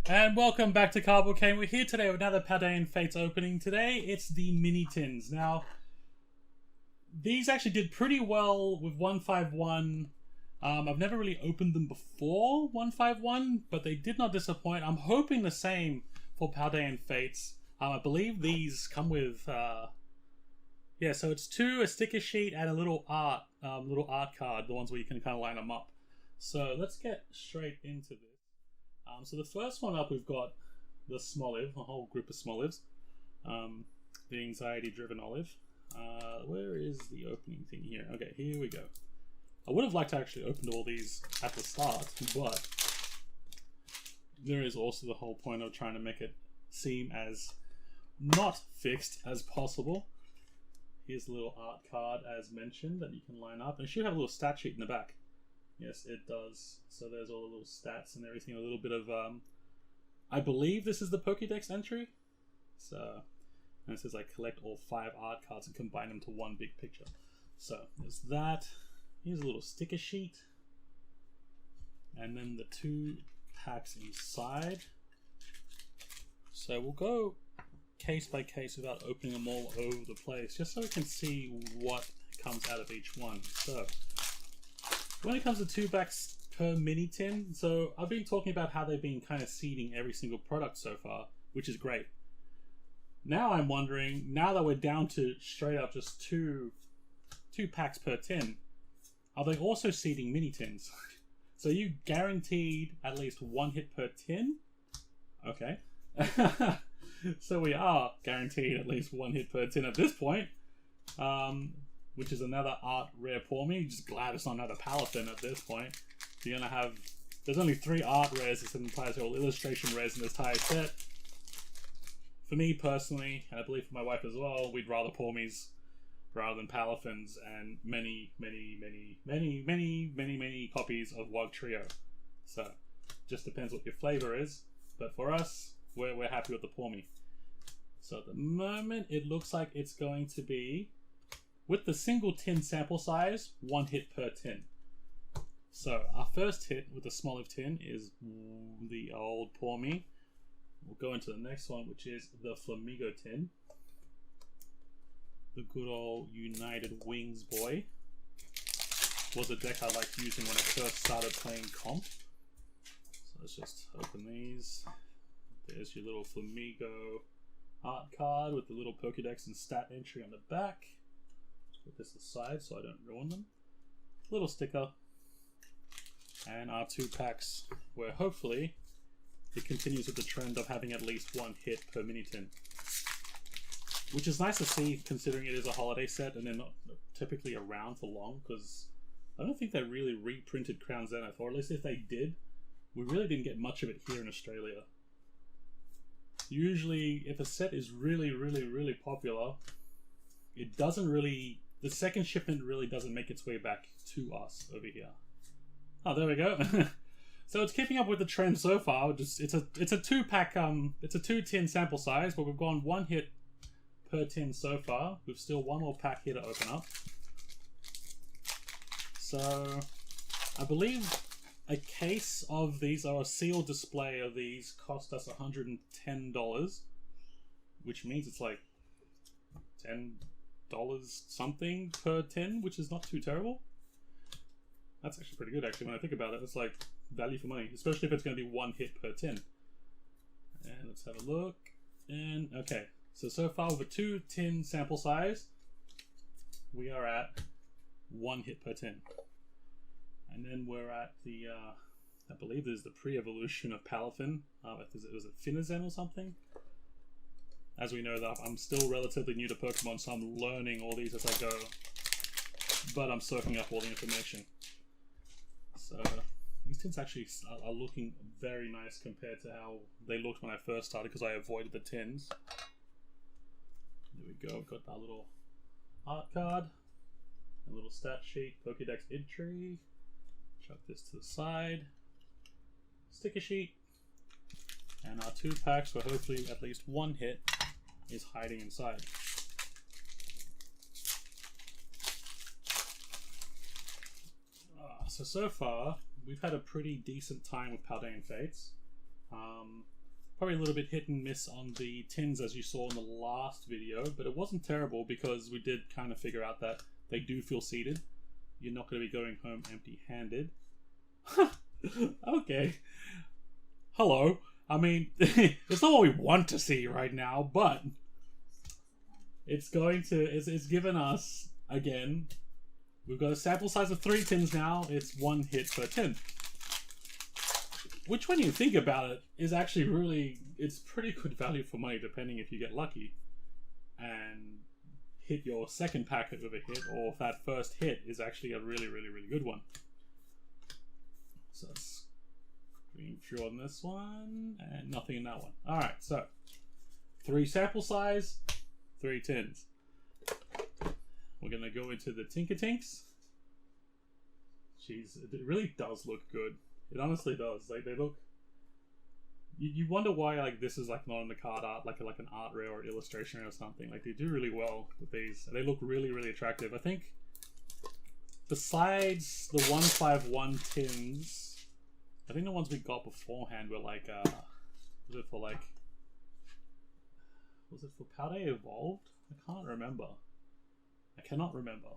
And welcome back to Cardboard Cane. We're here today with another Paldean Fates opening. Today, it's the mini tins. Now, these actually did pretty well with 151. I've never really opened them before 151, but they did not disappoint. I'm hoping the same for Paldean Fates. I believe these come with, so it's a sticker sheet, and a little art card, the ones where you can kind of line them up. So let's get straight into this. So the first one up, we've got the Smoliv, a whole group of Smolivs. The anxiety-driven olive. Where is the opening thing here? Okay, here we go. I would have liked to actually open all these at the start, but there is also the whole point of trying to make it seem as not fixed as possible. Here's a little art card, as mentioned, that you can line up. And it should have a little stat sheet in the back. Yes, it does. So there's all the little stats and everything. A little bit of, I believe this is the Pokédex entry. So, and it says like collect all 5 art cards and combine them to one big picture. So there's that. Here's a little sticker sheet. And then the 2 packs inside. So we'll go case by case without opening them all over the place, just so we can see what comes out of each one. So when it comes to 2 packs per mini tin, so I've been talking about how they've been kind of seeding every single product so far, which is great. Now I'm wondering, now that we're down to straight up just two packs per tin, are they also seeding mini tins? So you guaranteed at least 1 hit per tin? Okay. So we are guaranteed at least 1 hit per tin at this point. Which is another art rare for me. Just glad it's not another Paldean at this point. You're gonna have, there's only 3 art rares in this entire set, or illustration rares in this entire set. For me personally, and I believe for my wife as well, we'd rather Pormies rather than Paldeans, and many copies of Wog Trio. So just depends what your flavor is. But for us, we're happy with the Pormy. So at the moment, it looks like it's going to be, with the single tin sample size, 1 hit per tin. So our first hit with the Smoliv tin is the old Pormy. We'll go into the next one, which is the Flamigo tin. The good old United Wings boy. Was a deck I liked using when I first started playing comp. So let's just open these. There's your little Flamigo art card with the little Pokédex and stat entry on the back. Put this aside so I don't ruin them. Little sticker. And our 2 packs, where hopefully it continues with the trend of having at least 1 hit per mini tin. Which is nice to see, considering it is a holiday set and they're not typically around for long, because I don't think they really reprinted Crown Zenith, or at least if they did, we really didn't get much of it here in Australia. Usually, if a set is really popular, it doesn't really, the second shipment really doesn't make its way back to us over here. Oh, there we go. So it's keeping up with the trend so far. It's a 2 pack, it's a 2 tin sample size, but we've gone 1 hit per tin so far. We've still 1 more pack here to open up. So I believe a case of these, or a sealed display of these, cost us $110, which means it's like $10 something per tin, which is not too terrible. That's actually pretty good, actually, when I think about it. It's like value for money, especially if it's going to be 1 hit per tin. And let's have a look. And okay, so far with a 2 tin sample size, we are at 1 hit per tin. And then we're at the, I believe there's the pre-evolution of Paldean. Was it Finizen or something? As we know, that I'm still relatively new to Pokemon, so I'm learning all these as I go. But I'm soaking up all the information. So these tins actually are looking very nice compared to how they looked when I first started, because I avoided the tins. There we go. We've got our little art card, a little stat sheet, Pokédex entry. Chuck this to the side. Sticker sheet. And our 2 packs, where hopefully at least 1 hit is hiding inside. So far, we've had a pretty decent time with Paldean Fates. Probably a little bit hit and miss on the tins as you saw in the last video, but it wasn't terrible because we did kind of figure out that they do feel seated. You're not going to be going home empty-handed. Okay. Hello. I mean, it's not what we want to see right now, but it's given us, again, we've got a sample size of 3 tins now. It's 1 hit per tin. Which, when you think about it, is actually really, it's pretty good value for money depending if you get lucky and hit your second packet with a hit, or if that first hit is actually a really, really, really good one. So screen through on this one, and nothing in that one. Alright, so 3 sample size, 3 tins. We're going to go into the Tinker-Tinks. Jeez, it really does look good. It honestly does. Like, they look... You wonder why, like, this is, like, not in the card art, like an art rare or illustration or something. Like, they do really well with these. They look really, really attractive. I think, besides the 151 tins, I think the ones we got beforehand were, like, was it for Paldean Evolved? I can't remember. I cannot remember.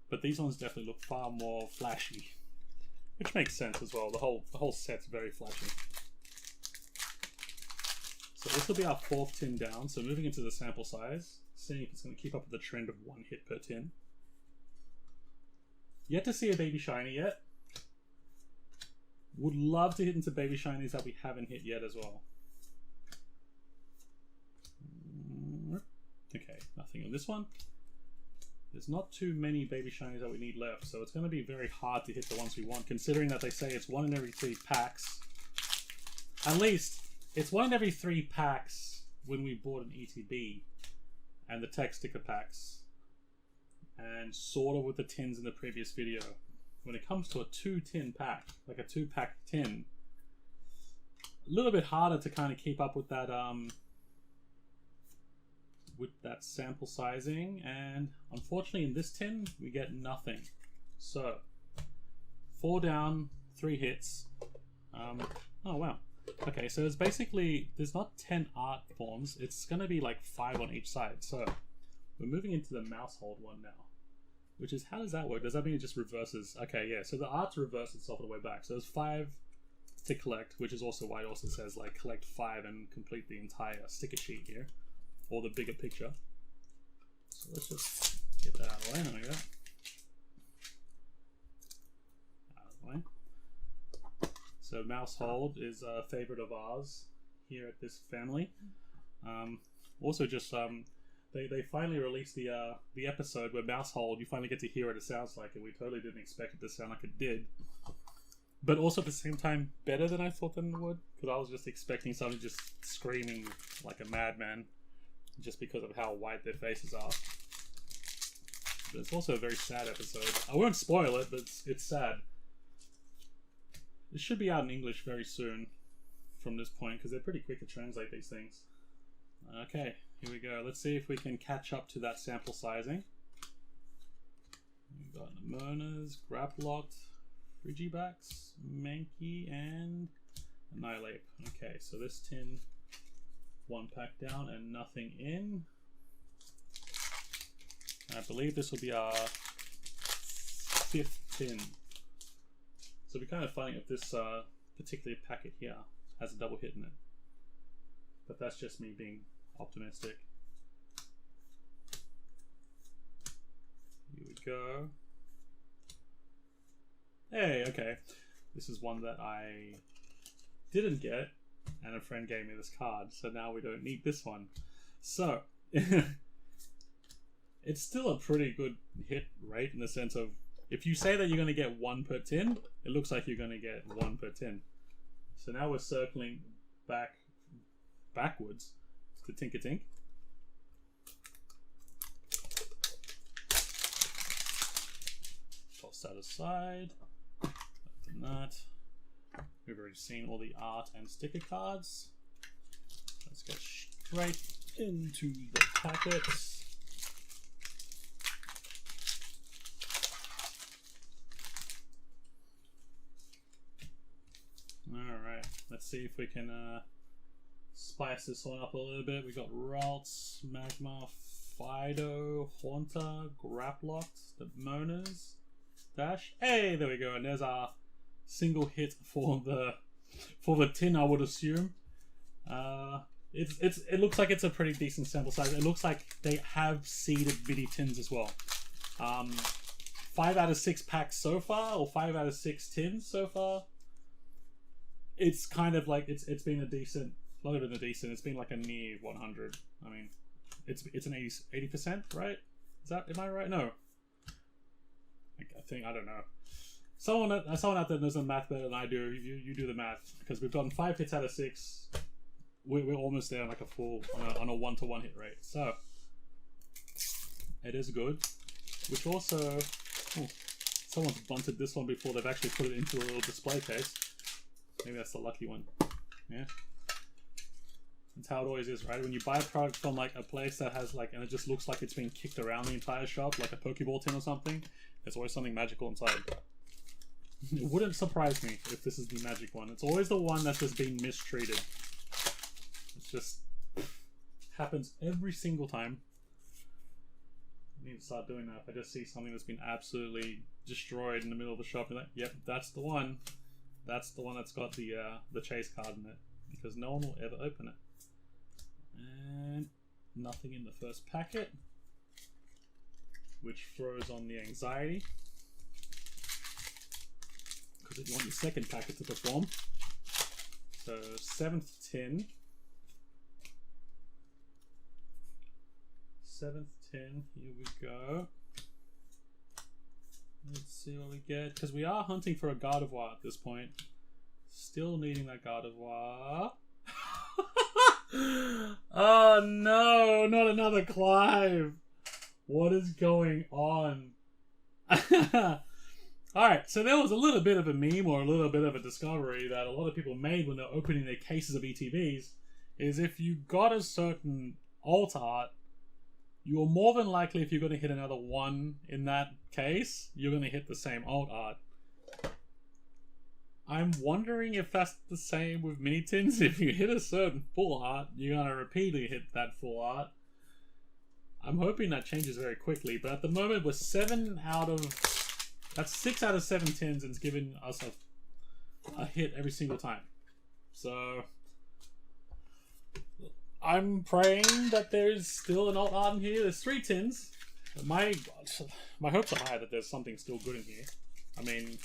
But these ones definitely look far more flashy. Which makes sense as well. The whole set's very flashy. So this will be our 4th tin down. So moving into the sample size, seeing if it's going to keep up with the trend of 1 hit per tin. Yet to see a baby shiny yet. Would love to hit into baby shinies that we haven't hit yet as well. Okay, nothing on this one. There's not too many baby shinies that we need left, so it's going to be very hard to hit the ones we want, considering that they say it's 1 in every 3 packs. At least, it's 1 in every 3 packs when we bought an ETB, and the tech sticker packs, and sort of with the tins in the previous video. When it comes to a 2-tin pack, like a 2-pack tin, a little bit harder to kind of keep up with that sample sizing, and unfortunately in this tin we get nothing. So 4 down, 3 hits. Oh wow. Okay, so it's basically, there's not 10 art forms, it's gonna be like 5 on each side. So we're moving into the mouse hold one now, which is, how does that work? Does that mean it just reverses? Okay, yeah, so the art's reverse itself on the way back. So there's 5 to collect, which is also why it also says like collect 5 and complete the entire sticker sheet here, or the bigger picture. So let's just get that out of the way. There we go. Out of the way. So mouse hold is a favorite of ours here at this family. Also, just they finally released the episode where mouse hold, you finally get to hear what it sounds like, and we totally didn't expect it to sound like it did. But also at the same time, better than I thought them would, because I was just expecting something just screaming like a madman, just because of how white their faces are. But it's also a very sad episode. I won't spoil it, but it's sad. It should be out in English very soon from this point, because they're pretty quick to translate these things. Okay, here we go. Let's see if we can catch up to that sample sizing. We've got Nemonas, Graplocked, Frigibax, Mankey, and Annihilate. Okay, so this tin, 1 pack down and nothing in. I believe this will be our 5th tin. So it'll be kind of funny if this particular packet here has a double hit in it. But that's just me being optimistic. Here we go. Hey, okay. This is one that I didn't get, and a friend gave me this card, so now we don't need this one. So, it's still a pretty good hit rate in the sense of, if you say that you're going to get 1 per tin, it looks like you're going to get 1 per tin. So now we're circling backwards to Tinker-Tink. Toss that aside. Open that. We've already seen all the art and sticker cards. Let's go straight into the packets. Alright, let's see if we can spice this one up a little bit. We got Ralts, Magma, Fido, Haunter, Graplocked, the Monas, Dash. Hey, there we go. And there's our single hit for the tin, I would assume. It looks like it's a pretty decent sample size. It looks like they have seeded mini tins as well. 5 out of 6 packs so far, or 5 out of 6 tins so far. It's kind of like it's been a decent, not even a decent. It's been like a near 100. I mean, it's an 80%, right? Am I right? No. I think I don't know. Someone out there knows the math better than I do. You do the math, because we've gotten 5 hits out of 6. We're almost there on like a full on a 1-to-1 hit rate. So it is good. Which also, someone's bunted this one before they've actually put it into a little display case. Maybe that's the lucky one. Yeah. That's how it always is, right? When you buy a product from like a place that has like, and it just looks like it's been kicked around the entire shop, like a Pokeball tin or something, there's always something magical inside. It wouldn't surprise me if this is the magic one. It's always the one that's just being mistreated. It's just happens every single time. I need to start doing that. If I just see something that's been absolutely destroyed in the middle of the shop, and like, yep, that's the one. That's the one that's got the chase card in it, because no one will ever open it. And nothing in the first packet, which throws on the anxiety, because you want your second packet to perform. So 7th tin. 7th tin, here we go. Let's see what we get, because we are hunting for a Gardevoir at this point. Still needing that Gardevoir. Oh no, not another Clive. What is going on? Alright, so there was a little bit of a meme or a little bit of a discovery that a lot of people made when they're opening their cases of ETBs, is if you got a certain alt art, you are more than likely, if you're going to hit another 1 in that case, you're going to hit the same alt art. I'm wondering if that's the same with mini tins. If you hit a certain full art, you're going to repeatedly hit that full art. I'm hoping that changes very quickly, but at the moment we're 6 out of 7 tins, and it's giving us a hit every single time. So I'm praying that there's still an alt art in here. There's 3 tins. My hopes are high that there's something still good in here. I mean,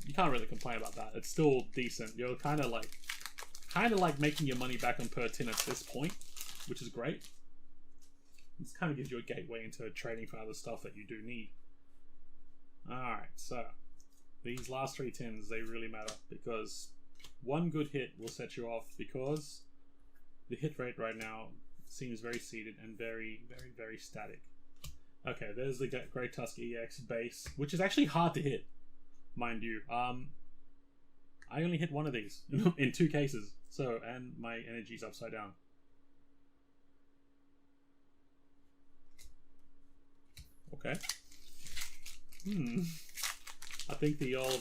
you can't really complain about that. It's still decent. You're kind of like making your money back on per tin at this point, which is great. This kind of gives you a gateway into trading for other stuff that you do need. Alright, so these last 3 tins, they really matter, because one good hit will set you off, because the hit rate right now seems very seeded and very, very, very static. Okay, there's the Great Tusk EX base, which is actually hard to hit, mind you. I only hit 1 of these in 2 cases, so, and my energy's upside down. Okay. I think the old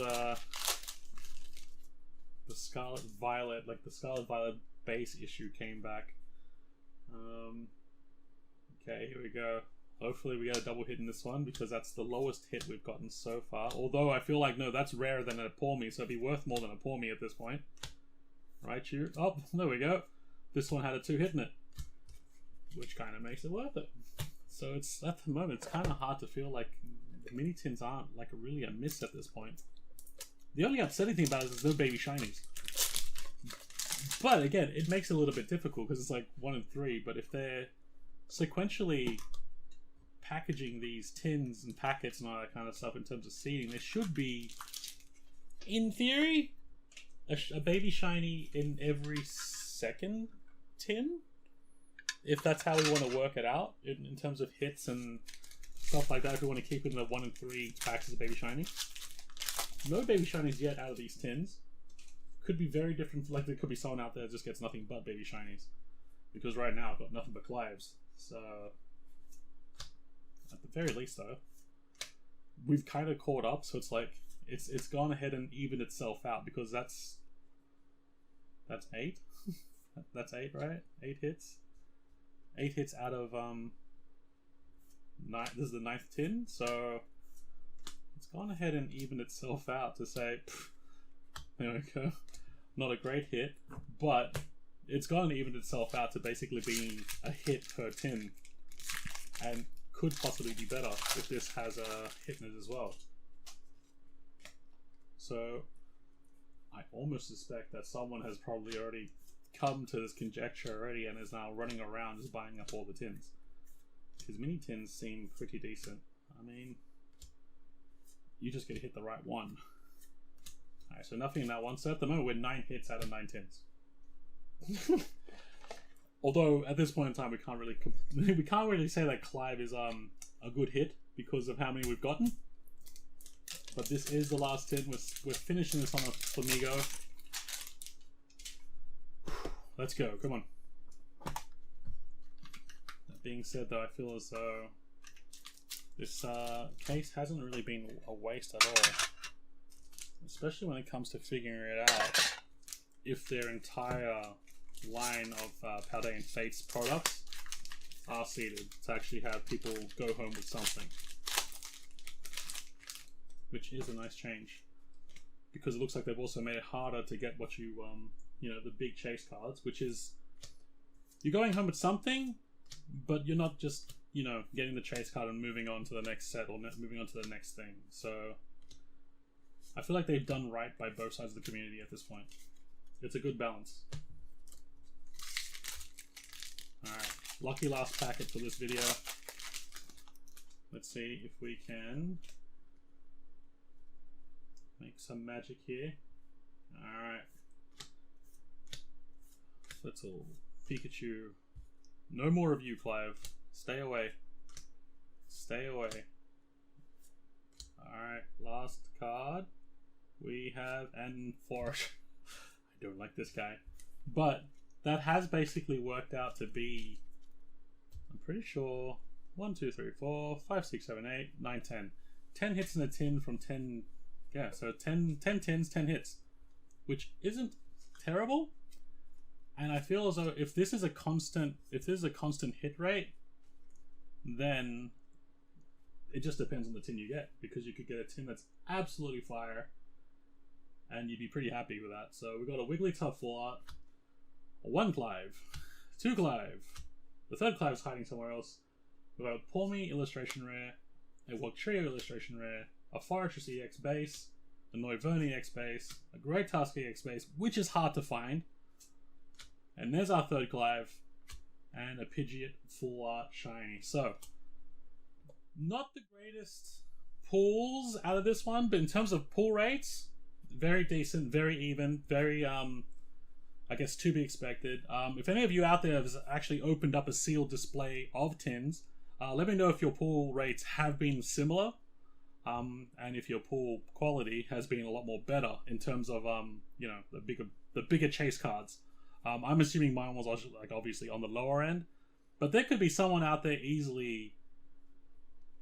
the Scarlet Violet, like the Scarlet Violet base issue came back. Okay, here we go. Hopefully we get a double hit in this one, because that's the lowest hit we've gotten so far. Although I feel like, no, that's rarer than a Pour Me, so it'd be worth more than a Pour Me at this point. Right, you? Oh, there we go. This one had a 2 hit in it, which kind of makes it worth it. So it's, at the moment, it's kind of hard to feel like mini tins aren't like really a miss at this point. The only upsetting thing about it is there's no baby shinies. But again, it makes it a little bit difficult, because it's like 1 in 3. But if they're sequentially packaging these tins and packets and all that kind of stuff in terms of seeding, there should be, in theory, a baby shiny in every second tin, if that's how we want to work it out in terms of hits and stuff like that. If we want to keep it in the 1 in 3 packs as a baby shiny, no baby shinies yet out of these tins. Could be very different. Like, there could be someone out there that just gets nothing but baby shinies, because right now I've got nothing but Clives. So at the very least, though, we've kind of caught up. So it's like it's gone ahead and evened itself out, because that's 8. That's 8, right? 8 hits. 8 hits out of 9. This is the 9th tin, so it's gone ahead and evened itself out to say, there we go. Not a great hit, but it's gone and evened itself out to basically being a hit per tin, and could possibly be better if this has a hit in it as well. So I almost suspect that someone has probably already come to this conjecture already and is now running around just buying up all the tins. His mini tins seem pretty decent. I mean, you just gotta hit the right one. Alright, so nothing in that one. So at the moment we're 9 hits out of 9 tins. Although at this point in time we can't really say that Clive is a good hit because of how many we've gotten. But this is the last tin. We're finishing this on a Flamigo. Let's go, come on. That being said though, I feel as though this case hasn't really been a waste at all. Especially when it comes to figuring it out if their entire line of Paldean Fates products are seeded to actually have people go home with something. Which is a nice change. Because it looks like they've also made it harder to get what you, you know, the big chase cards, which is you're going home with something, but you're not just, you know, getting the chase card and moving on to the next set or moving on to the next thing. So I feel like they've done right by both sides of the community at this point. It's a good balance. Alright, lucky last packet for this video. Let's see if we can make some magic here. Alright. Little Pikachu. No more of you, Clive. Stay away. Stay away. Alright, last card. We have an Flourish. I don't like this guy. But that has basically worked out to be, I'm pretty sure, 1, 2, 3, 4, 5, 6, 7, 8, 9, 10. 10 hits in a tin from 10, yeah, so 10 tins, 10 hits. Which isn't terrible. And I feel as though if this is a constant hit rate, then it just depends on the tin you get, because you could get a tin that's absolutely fire and you'd be pretty happy with that. So we've got a Wigglytuff full art, 1 Clive, 2 Clive, the 3rd Clive's hiding somewhere else. We've got a Palmy illustration rare, a Wugtrio illustration rare, a Fortress EX base, a Noivern EX base, a Great Tusk EX base, which is hard to find. And there's our 3rd Clive, and a Pidgeot full art shiny. So, not the greatest pulls out of this one, but in terms of pull rates, very decent, very even, very, I guess, to be expected. If any of you out there have actually opened up a sealed display of tins, let me know if your pull rates have been similar, and if your pull quality has been a lot more better in terms of, you know, the bigger chase cards. I'm assuming mine was like obviously on the lower end, but there could be someone out there easily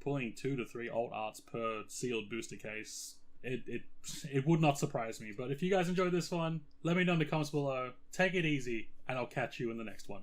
pulling 2 to 3 alt arts per sealed booster case. It would not surprise me. But if you guys enjoyed this one, let me know in the comments below. Take it easy, and I'll catch you in the next one.